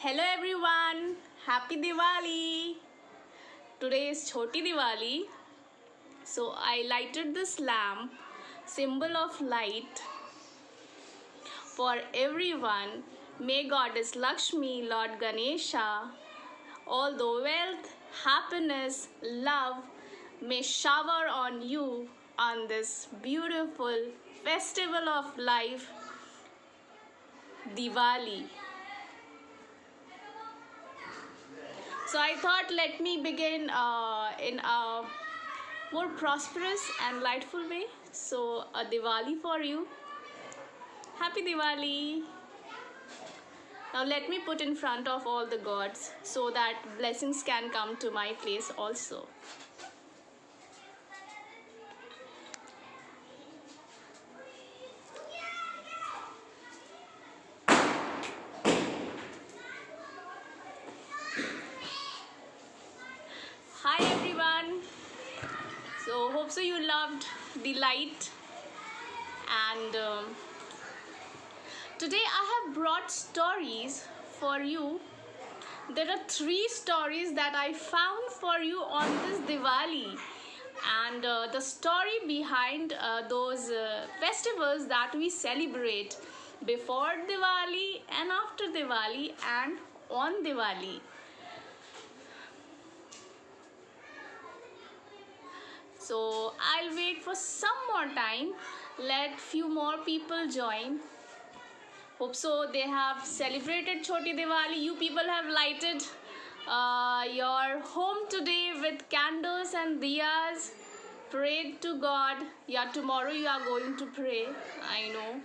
Hello everyone, Happy Diwali! Today is Choti Diwali. So I lighted this lamp, symbol of light, for everyone. May Goddess Lakshmi, Lord Ganesha, all the wealth, happiness, love may shower on you on this beautiful festival of life, Diwali. So I thought let me begin in a more prosperous and lightful way. So a Diwali for you. Happy Diwali. Now let me put in front of all the gods so that blessings can come to my place also. Hi everyone. So hope so you loved the light, and today I have brought stories for you. There are 3 stories that I found for you on this Diwali, and the story behind those festivals that we celebrate before Diwali and after Diwali and on Diwali. So I'll wait for some more time. Let few more people join. Hope so they have celebrated Choti Diwali. You people have lighted your home today with candles and diyas. Prayed to God. Yeah, tomorrow you are going to pray. I know.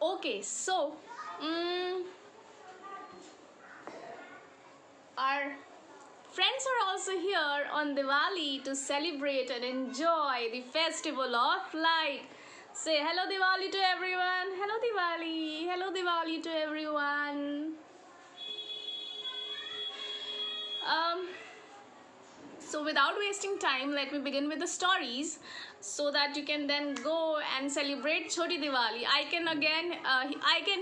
Okay, so our friends are also here on Diwali to celebrate and enjoy the festival of light. Say hello Diwali to everyone. Hello Diwali. Hello Diwali to everyone. So without wasting time, let me begin with the stories so that you can then go and celebrate Choti Diwali. I can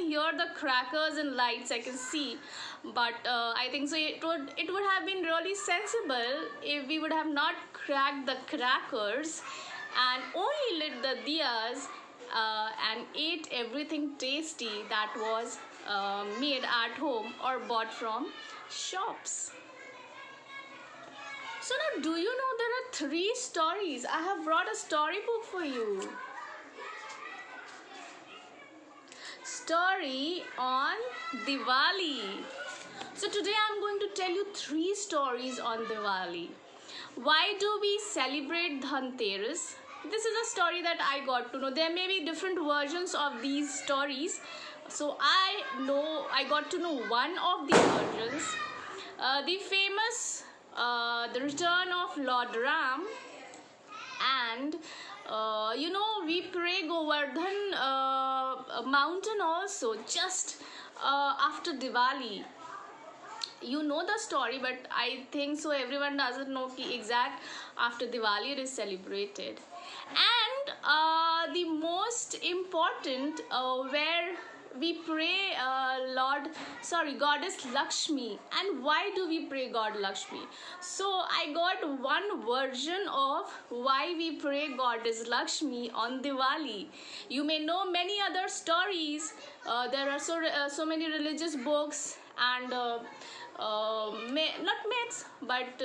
hear the crackers and lights, I can see, but I think so it would have been really sensible if we would have not cracked the crackers and only lit the diyas and ate everything tasty that was made at home or bought from shops. So now, do you know there are 3 stories? I have brought a storybook for you. Story on Diwali. So today I'm going to tell you 3 stories on Diwali. Why do we celebrate Dhanteras? This is a story that I got to know. There may be different versions of these stories. So I got to know one of the versions. The famous the return of Lord Ram, and we pray Govardhan mountain also just after Diwali. You know the story, but I think so everyone doesn't know the exact after Diwali it is celebrated. And the most important where we pray Goddess Lakshmi. And why do we pray God Lakshmi? So I got one version of why we pray Goddess Lakshmi on Diwali. You may know many other stories. There are so many religious books and not myths, but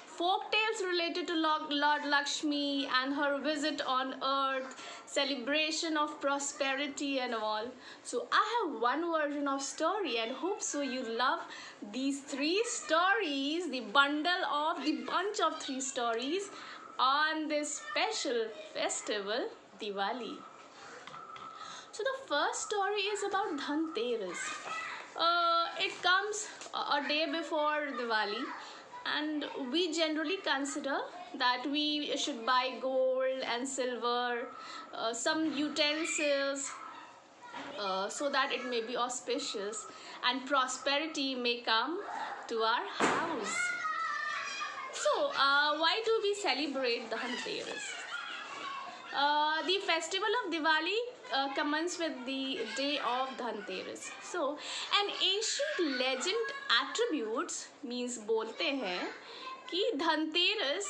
folk tales related to Lord Lakshmi and her visit on earth, celebration of prosperity and all. So I have one version of story and hope so you love these 3 stories, the bunch of 3 stories on this special festival, Diwali. So the first story is about Dhanteras. It comes a day before Diwali, and we generally consider that we should buy gold and silver, some utensils, so that it may be auspicious and prosperity may come to our house. So, why do we celebrate the Dhanteras? The festival of Diwali commences with the day of Dhanteras. So, an ancient legend attributes means बोलते हैं कि Dhanteras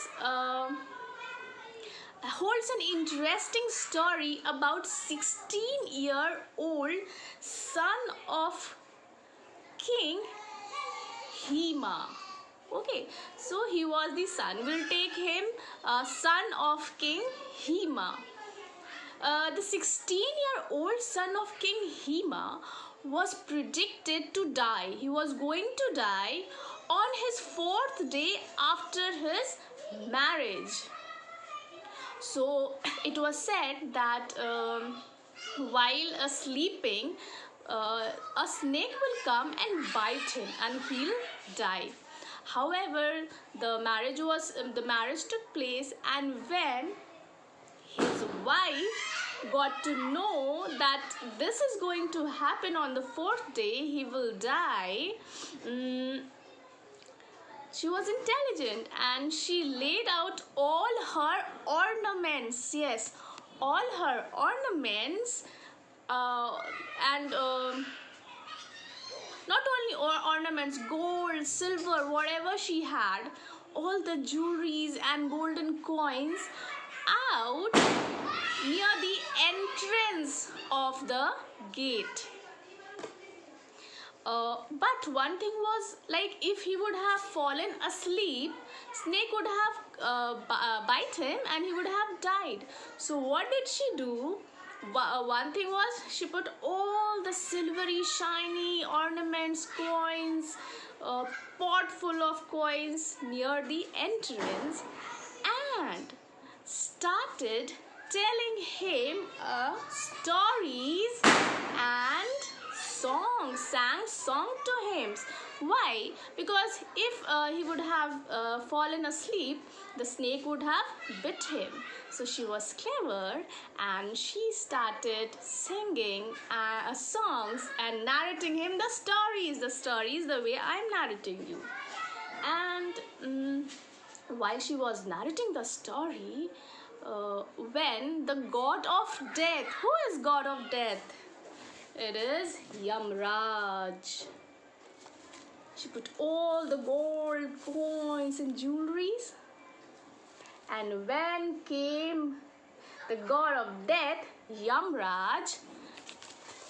holds an interesting story about 16-year-old son of King Hema. Okay, so he was the son. We'll take him son of King Hema. The 16-year-old son of King Hema was predicted to die. He was going to die on his 4th day after his marriage. So it was said that while sleeping, a snake will come and bite him and he'll die. However, the marriage took place, and when his wife got to know that this is going to happen on the 4th day, he will die. She was intelligent and she laid out all her ornaments. Yes, all her ornaments and not only ornaments, gold, silver, whatever she had, all the jewelries and golden coins out near the entrance of the gate. But one thing was, like, if he would have fallen asleep, snake would have bite him and he would have died. So what did she do? One thing was, she put all the silvery shiny ornaments, coins, pot full of coins near the entrance, and started telling him stories and sang song to him. Why? Because if he would have fallen asleep, the snake would have bit him. So she was clever and she started singing songs and narrating him the stories the way I'm narrating you. And while she was narrating the story, when the god of death, who is god of death? It is Yamraj. She put all the gold coins and jewelries, and when came the god of death, Yamraj,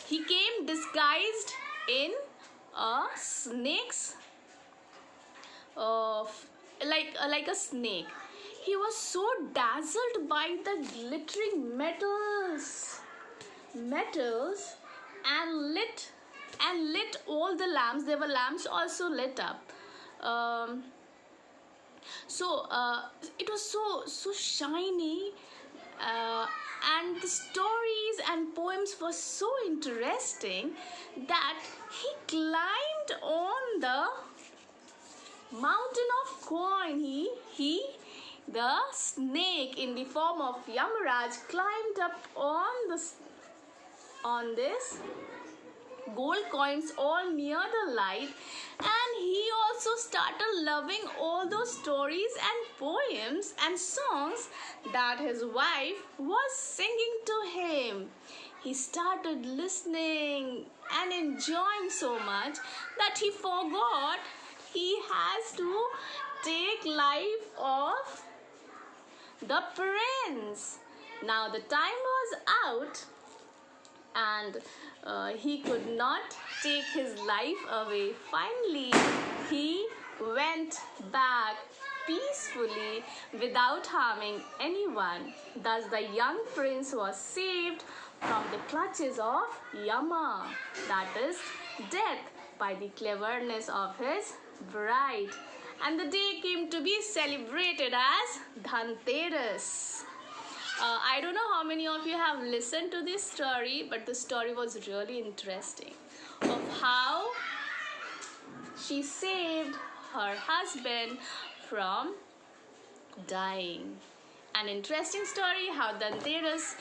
he came disguised in a snake's like a snake. He was so dazzled by the glittering metals and lit all the lamps. There were lamps also lit up. It was so shiny, and the stories and poems were so interesting that he climbed on the mountain of coin. The snake in the form of Yamaraj climbed up on this gold coins all near the light, and he also started loving all those stories and poems and songs that his wife was singing to him. He started listening and enjoying so much that he forgot he has to take life of the prince. Now the time was out, and he could not take his life away. Finally, he went back peacefully without harming anyone. Thus, the young prince was saved from the clutches of Yama, that is, death, by the cleverness of his bride. And the day came to be celebrated as Dhanteras. I don't know how many of you have listened to this story, but the story was really interesting of how she saved her husband from dying. an interesting story how Dhanteras,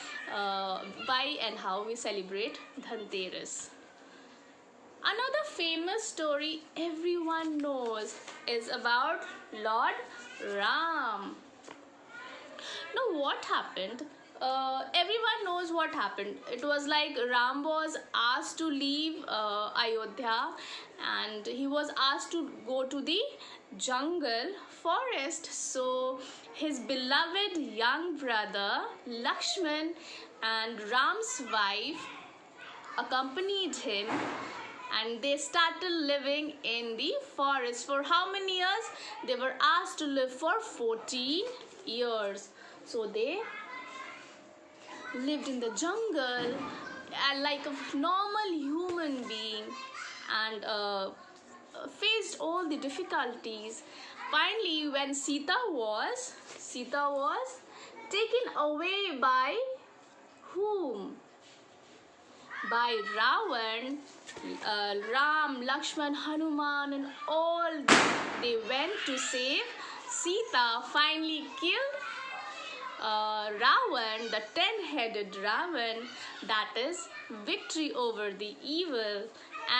why and how we celebrate Dhanteras. Another famous story everyone knows is about Lord Ram. Now, what happened? Everyone knows what happened. It was like Ram was asked to leave Ayodhya, and he was asked to go to the jungle forest. So his beloved young brother Lakshman and Ram's wife accompanied him, and they started living in the forest. For how many years? They were asked to live for 14 years. So they lived in the jungle like a normal human being, and faced all the difficulties. Finally, when Sita was taken away by whom? By Ravan. Ram, Lakshman, Hanuman, and all they went to save Sita. Finally killed Ravan, the 10-headed Ravan. That is victory over the evil,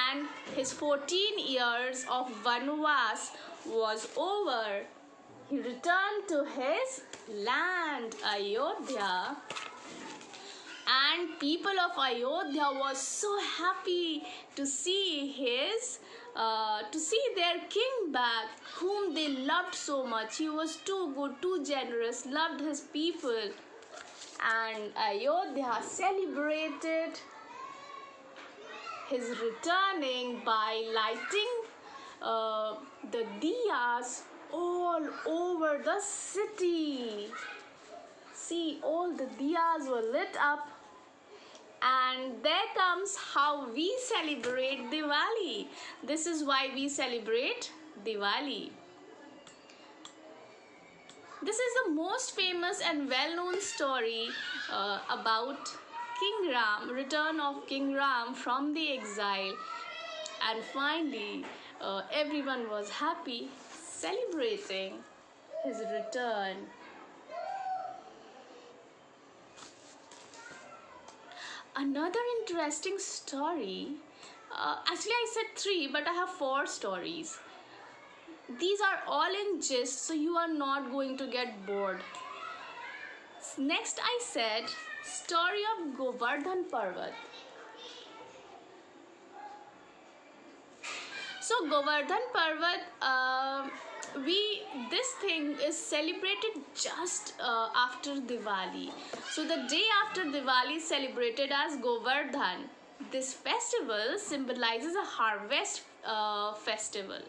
and his 14 years of Vanvas was over. He returned to his land, Ayodhya, and people of Ayodhya was so happy to see their king back, whom they loved so much. He was too good, too generous, loved his people, and Ayodhya celebrated his returning by lighting the diyas all over the city. See, all the diyas were lit up, and there comes how we celebrate Diwali. This is why we celebrate Diwali. This is the most famous and well-known story about King Ram, return of King Ram from the exile, and finally everyone was happy celebrating his return. Another interesting story, actually I said 3, but I have 4 stories. These are all in gist, so you are not going to get bored. Next I said story of Govardhan Parvat. So Govardhan Parvat, this thing is celebrated just after Diwali. So the day after Diwali is celebrated as Govardhan. This festival symbolizes a harvest festival.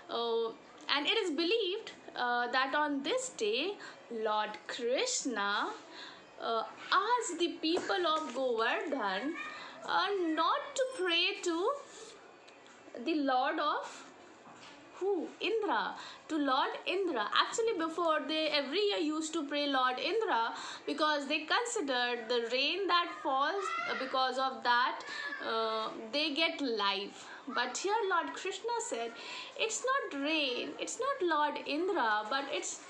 And it is believed that on this day, Lord Krishna asked the people of Govardhan not to pray to the Lord of who? Indra, to Lord Indra. Actually, before they every year used to pray Lord Indra, because they considered the rain that falls, because of that they get life. But here Lord Krishna said, it's not rain, it's not Lord Indra, but it's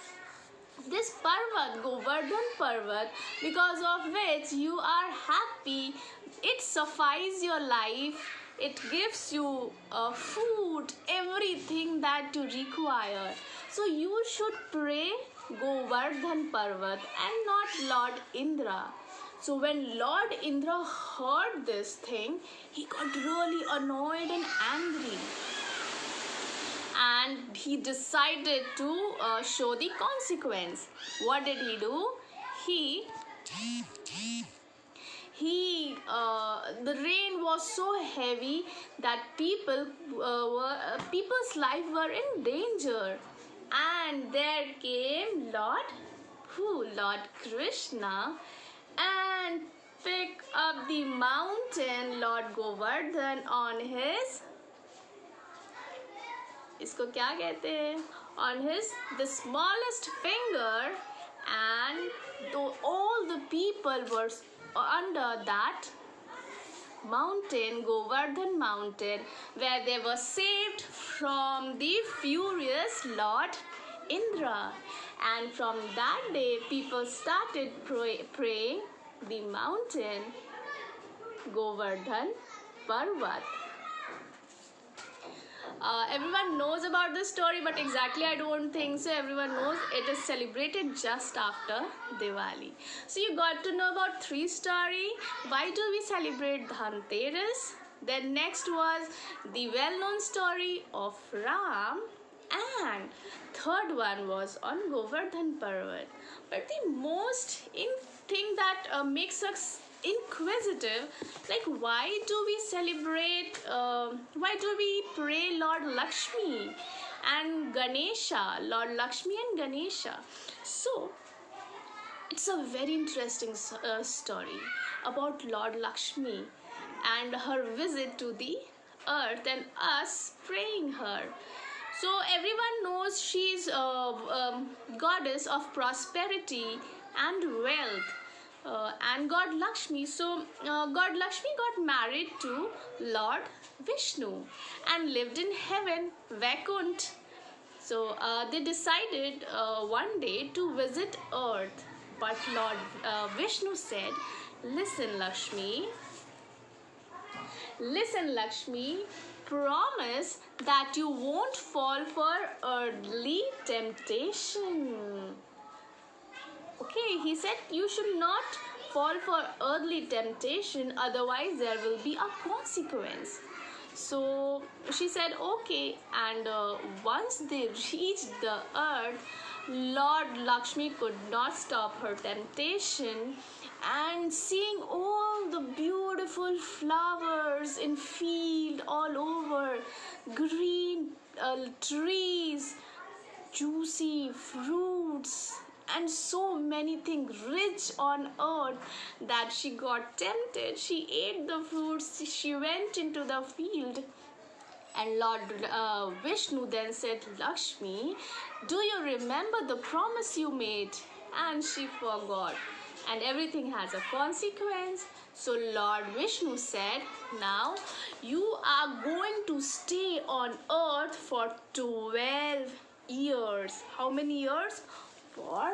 this Parvat, Govardhan Parvat, because of which you are happy. It suffices your life. It gives you food, everything that you require. So you should pray Govardhan Parvat and not Lord Indra. So when Lord Indra heard this thing, he got really annoyed and angry. And he decided to show the consequence. What did he do? The rain was so heavy that people's life were in danger, and there came Lord Krishna, and pick up the mountain Lord Govardhan on his, इसको क्या कहते हैं, on his the smallest finger, and though all the people were under that mountain, Govardhan mountain, where they were saved from the furious Lord Indra. And from that day, people started praying the mountain Govardhan Parvat. Everyone knows about this story, but exactly I don't think so. Everyone knows it is celebrated just after Diwali. So you got to know about 3 stories. Why do we celebrate Dhanteras? Then next was the well-known story of Ram, and third one was on Govardhan Parvat. But the most thing that makes us inquisitive, like why do we celebrate, why do we pray Lord Lakshmi and Ganesha, Lord Lakshmi and Ganesha? So it's a very interesting story about Lord Lakshmi and her visit to the earth and us praying her. So everyone knows she's a goddess of prosperity and wealth. And God Lakshmi. So God Lakshmi got married to Lord Vishnu and lived in heaven, Vaikunt. So they decided one day to visit earth. But Lord Vishnu said, listen Lakshmi, promise that you won't fall for earthly temptation. Okay, he said you should not fall for earthly temptation, otherwise there will be a consequence. So she said okay, and once they reached the earth, Lord Lakshmi could not stop her temptation, and seeing all the beautiful flowers in field all over, green trees, juicy fruits, and so many things rich on earth, that she got tempted. She ate the fruits, she went into the field. And Lord Vishnu then said, Lakshmi, do you remember the promise you made? And she forgot. And everything has a consequence. So Lord Vishnu said, now you are going to stay on earth for 12 years. How many years? For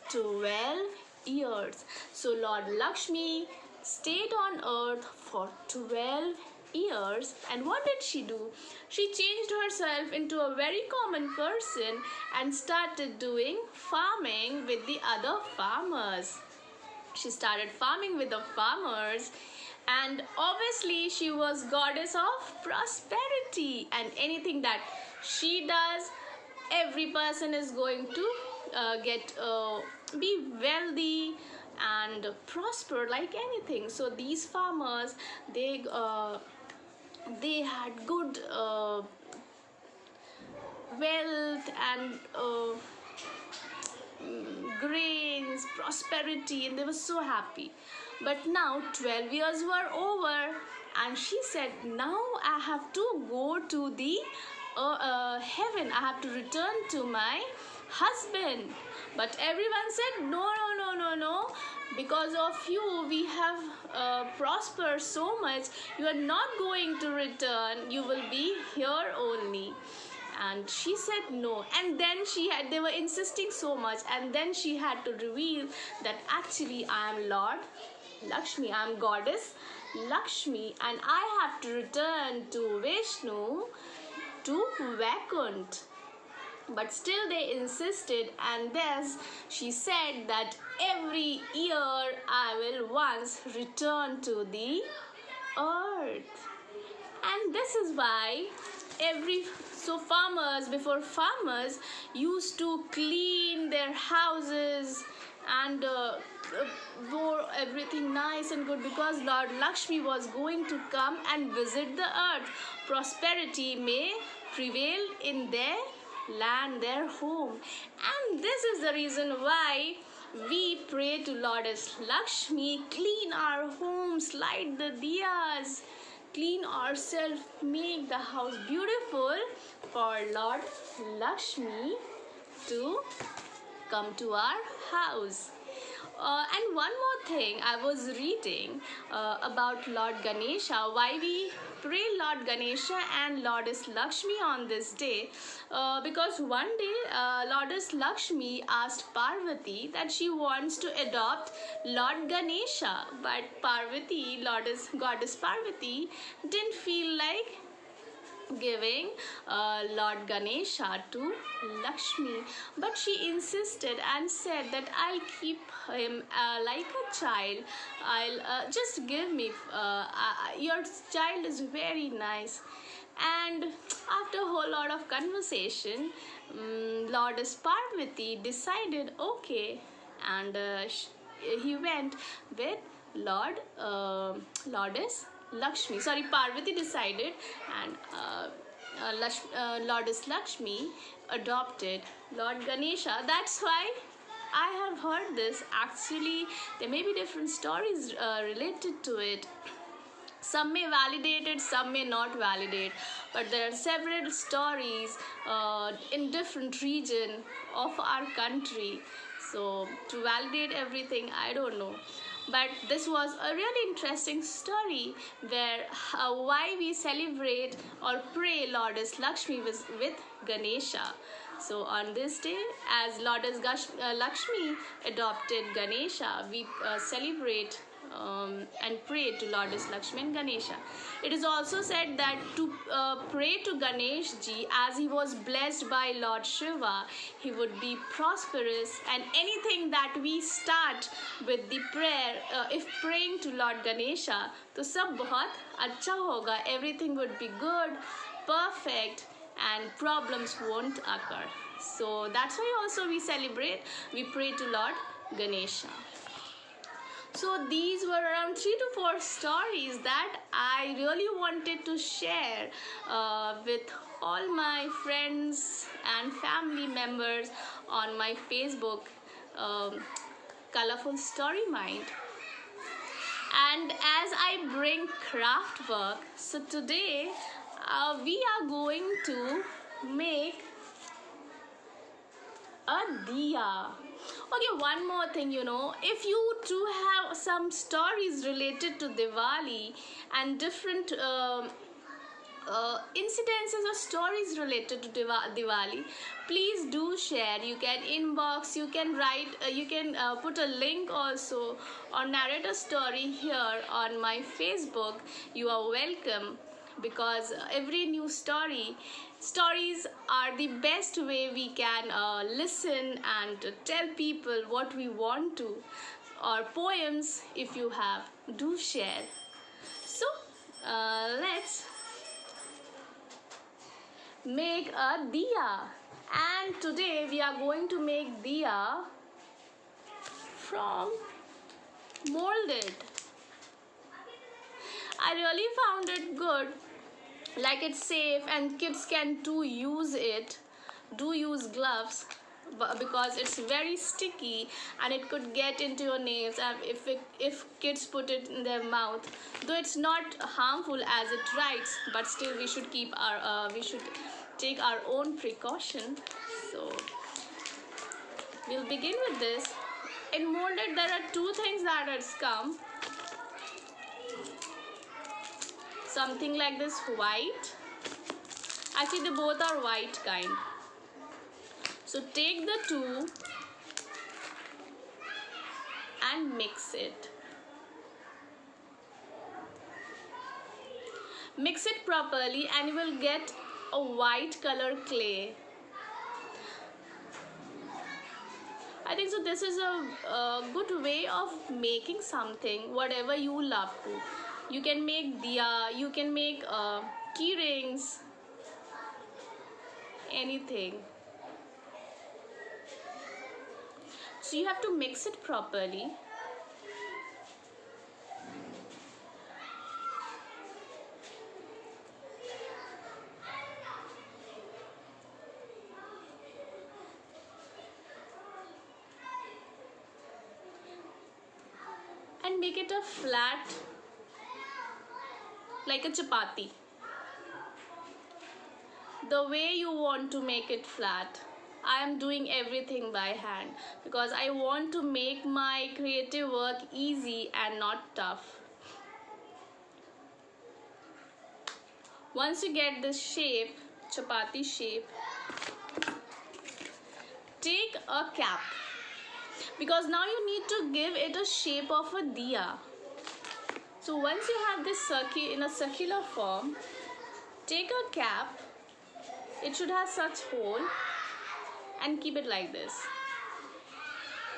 12 years. So Lord Lakshmi stayed on earth for 12 years. And what did she do? She changed herself into a very common person and started doing farming with the other farmers. She started farming with the farmers, and obviously she was goddess of prosperity, and anything that she does, every person is going to be wealthy and prosper like anything. So these farmers, they had good wealth and grains, prosperity, and they were so happy. But now 12 years were over, and she said, now I have to go to the heaven. I have to return to my husband. But everyone said, no, because of you we have prospered so much. You are not going to return. You will be here only. And she said no, and then they were insisting so much, and then she had to reveal that actually I am Lord Lakshmi, I am goddess Lakshmi, and I have to return to Vishnu, to Vaikunt. But still they insisted, and thus she said that every year I will once return to the earth. And this is why before farmers used to clean their houses and wore everything nice and good, because Lord Lakshmi was going to come and visit the earth. Prosperity may prevail in their land, their home. And this is the reason why we pray to Goddess Lakshmi, clean our homes, light the diyas, clean ourselves, make the house beautiful for Lord Lakshmi to come to our house. And one more thing, I was reading about Lord Ganesha, why we pray Lord Ganesha and Lourdes Lakshmi on this day, because one day Lourdes Lakshmi asked Parvati that she wants to adopt Lord Ganesha, but Parvati, Goddess Parvati, didn't feel like giving Lord Ganesha to Lakshmi, but she insisted and said that I'll keep him like a child. I'll just give me, your child is very nice. And after a whole lot of conversation, Lourdes Parvati decided okay, and he went with Lourdes Lakshmi. Sorry, Parvati decided, and Lourdes Lakshmi adopted Lord Ganesha. That's why I have heard this. Actually, there may be different stories related to it. Some may validate it, some may not validate, but there are several stories in different region of our country. So to validate everything, I don't know. But this was a really interesting story where why we celebrate or pray Lourdes Lakshmi with Ganesha. So on this day, as Lourdes Lakshmi adopted Ganesha, we celebrate and pray to Lourdes Lakshmi and Ganesha. It is also said that to pray to Ganesh ji, as he was blessed by Lord Shiva, he would be prosperous, and anything that we start with the prayer, if praying to Lord Ganesha, तो सब बहुत अच्छा होगा, everything would be good, perfect, and problems won't occur. So that's why also we pray to Lord Ganesha. So these were around 3 to 4 stories that I really wanted to share with all my friends and family members on my Facebook, Colorful Story Mind. And as I bring craft work, so today we are going to make a diya. Okay, one more thing, if you too have some stories related to Diwali and different incidences or stories related to Diwali, please do share. You can inbox, you can write, you can put a link also or narrate a story here on my Facebook. You are welcome, because every new stories are the best way we can listen and tell people what we want to, or poems if you have, do share. So let's make a diya, and today we are going to make diya from molded. I really found it good, like it's safe and kids can too use it. Do use gloves, because it's very sticky and it could get into your nails, and if kids put it in their mouth, though it's not harmful as it writes, but still we should take our own precaution. So we'll begin with this. In molded, there are 2 things that has come. Something like this white. Actually, they both are white kind. So take the 2 and mix it. Mix it properly and you will get a white color clay. I think so this is a good way of making something, whatever you love to. You can make diya, you can make key rings, anything. So you have to mix it properly. And make it a flat, like a chapati. The way you want to make it flat. I am doing everything by hand because I want to make my creative work easy and not tough. Once you get this shape, chapati shape, take a cap, because now you need to give it a shape of a diya. So once you have this in a circular form, take a cap, it should have such hole, and keep it like this.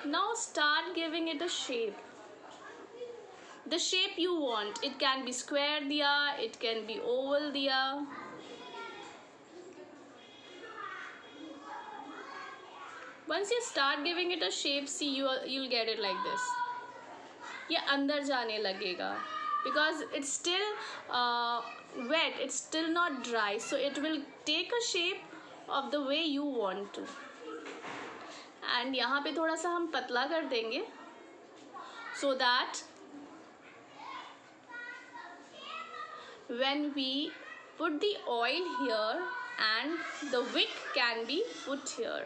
Now start giving it a shape. The shape you want. It can be square diya, it can be oval diya. Once you start giving it a shape, see, you'll get it like this. ये अंदर जाने लगेगा because it's still wet, it's still not dry, so it will take a shape of the way you want to. And यहाँ पे थोड़ा सा हम पतला कर देंगे so that when we put the oil here and the wick can be put here.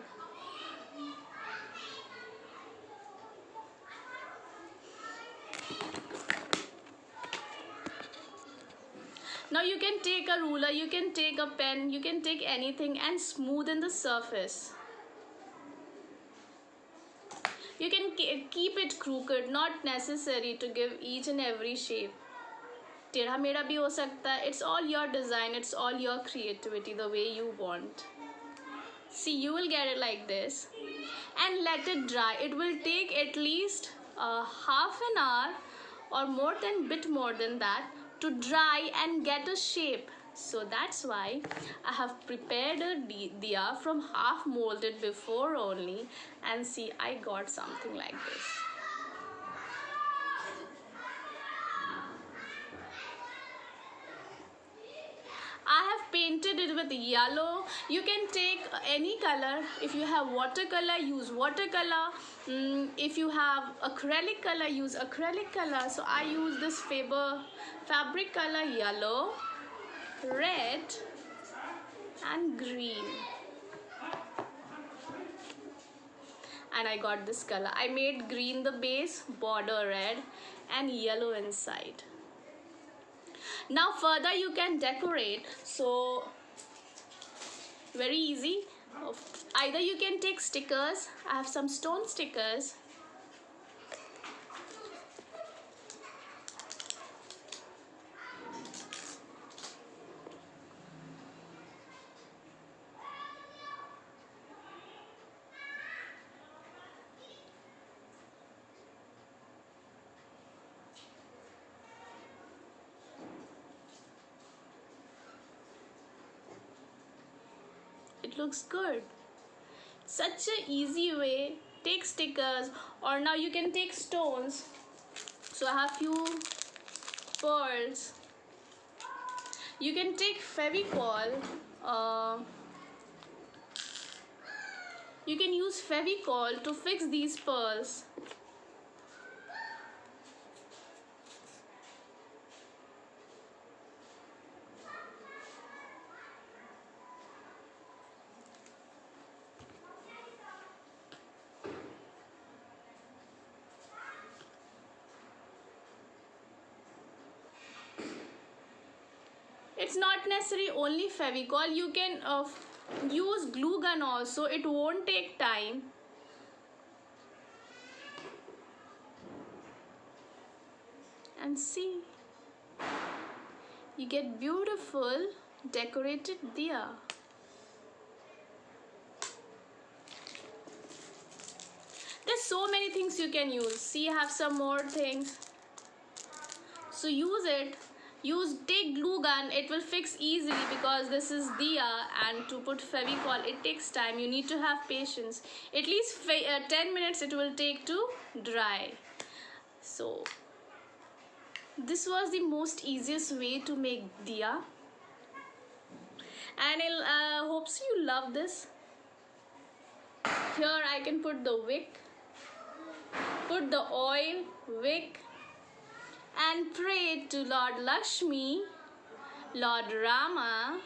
Now you can take a ruler, you can take a pen, you can take anything and smoothen the surface. You can keep it crooked, not necessary to give each and every shape. टेढ़ा मेढ़ा भी हो सकता है. It's all your design, it's all your creativity, the way you want. See, you will get it like this and let it dry. It will take at least half an hour or bit more than that to dry and get a shape. So that's why I have prepared a diya from half molded before only, and see, I got something like this. I have painted it with yellow. You can take any color. If you have watercolor, use watercolor. If you have acrylic color, use acrylic color. So I use this fabric color yellow, red and green. And I got this color. I made green the base, border red and yellow inside. Now further you can decorate, so very easy. Either you can take stickers. I have some stone stickers. It looks good. Such an easy way. Take stickers, or now you can take stones. So I have few pearls. You can take Fevicol. You can use Fevicol to fix these pearls. It's not necessary only Fevicol. You can use glue gun also. It won't take time. And see, you get beautiful decorated diya. There's so many things you can use. See, I have some more things. So use it. Take glue gun, it will fix easily because this is diya, and to put Fevicol it takes time. You need to have patience. At least 10 minutes it will take to dry. So this was the most easiest way to make diya, and I hope you love this. Here I can put the wick, put the oil, wick, and pray to Lord Lakshmi, Lord Rama,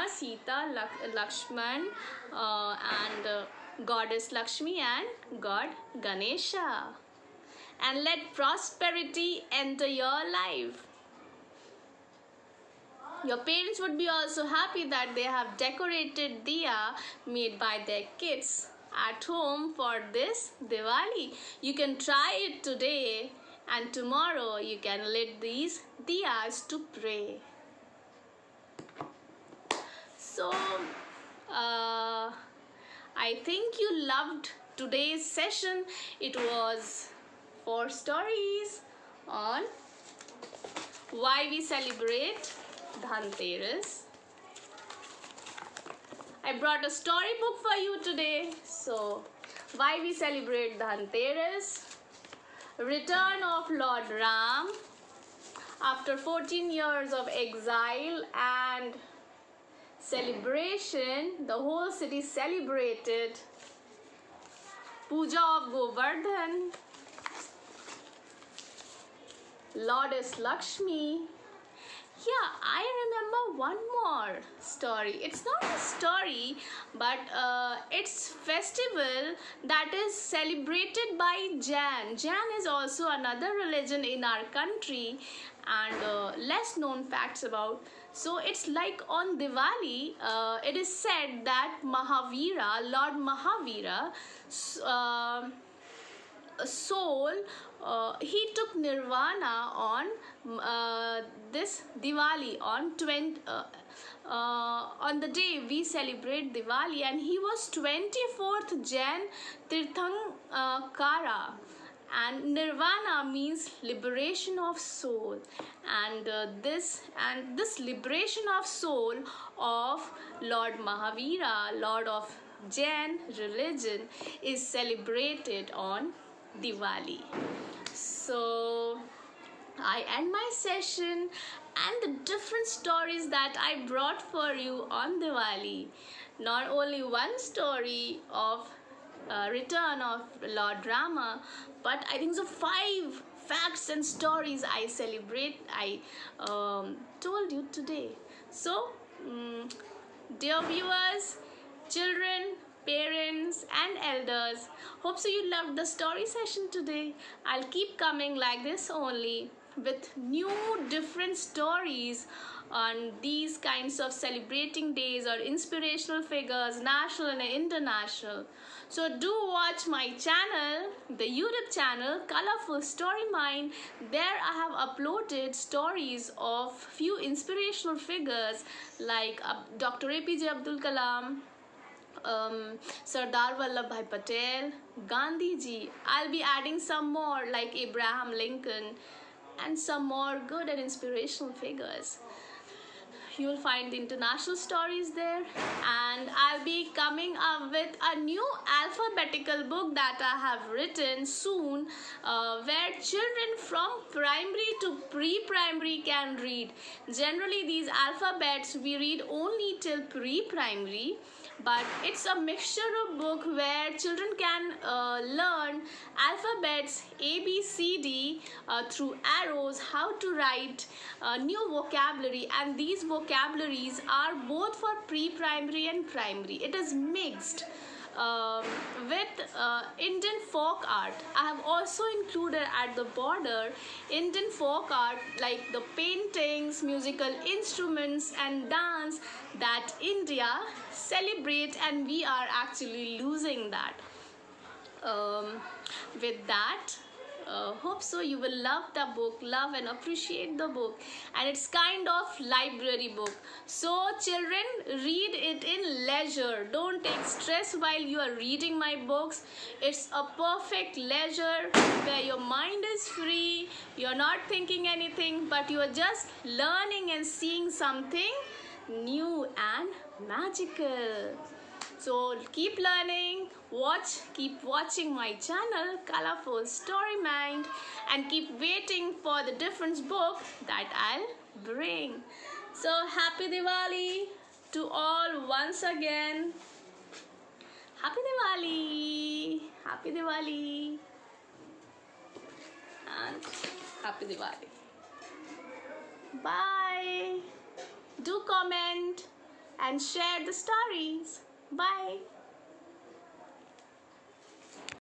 Sita, Lakshman, and Goddess Lakshmi and God Ganesha. And let prosperity enter your life. Your parents would be also happy that they have decorated diya made by their kids at home for this Diwali. You can try it today and tomorrow you can lit these diyas to pray. So, I think you loved today's session. It was 4 stories on why we celebrate Dhanteras. I brought a storybook for you today. So, why we celebrate Dhanteras, return of Lord Ram after 14 years of exile and celebration. The whole city celebrated Puja of Govardhan, Goddess Lakshmi. Yeah, I remember one more story. It's not a story, but it's festival that is celebrated by Jain. Jain is also another religion in our country, and less known facts about. So it's like on Diwali, it is said that Mahavira, Lord Mahavira, soul, he took nirvana on this Diwali on the day we celebrate Diwali, and he was 24th Jain Tirthankara, and nirvana means liberation of soul, and this liberation of soul of Lord Mahavira, Lord of Jain religion, is celebrated on Diwali. So I end my session and the different stories that I brought for you on Diwali. Not only one story of return of Lord Rama, but I think so 5 facts and stories I told you today. So dear viewers, children, parents and elders, hope so you loved the story session today. I'll keep coming like this only with new different stories on these kinds of celebrating days or inspirational figures, national and international. So do watch my channel, the YouTube channel Colorful Story Mind. There I have uploaded stories of few inspirational figures like Dr. APJ Abdul Kalam, Sardar Vallabhbhai Patel, Gandhi ji. I'll be adding some more like Abraham Lincoln and some more good and inspirational figures. You will find the international stories there, and I'll be coming up with a new alphabetical book that I have written soon, where children from primary to pre-primary can read. Generally these alphabets we read only till pre-primary, but it's a mixture of book where children can learn alphabets A, B, C, D through arrows, how to write new vocabulary, and these vocabularies are both for pre-primary and primary. It is mixed with Indian folk art. I have also included at the border Indian folk art like the paintings, musical instruments and dance that India celebrate, and we are actually losing that. With that, hope so you will love the book, love and appreciate the book, and it's kind of library book. So children, read it in leisure. Don't take stress while you are reading my books. It's a perfect leisure where your mind is free, you're not thinking anything, but you are just learning and seeing something new and magical. So keep learning, keep watching my channel Colorful Story Mind, and keep waiting for the different book that I'll bring. So happy Diwali to all once again. Happy Diwali, happy Diwali, and happy Diwali. Bye. Do comment and share the stories. Bye.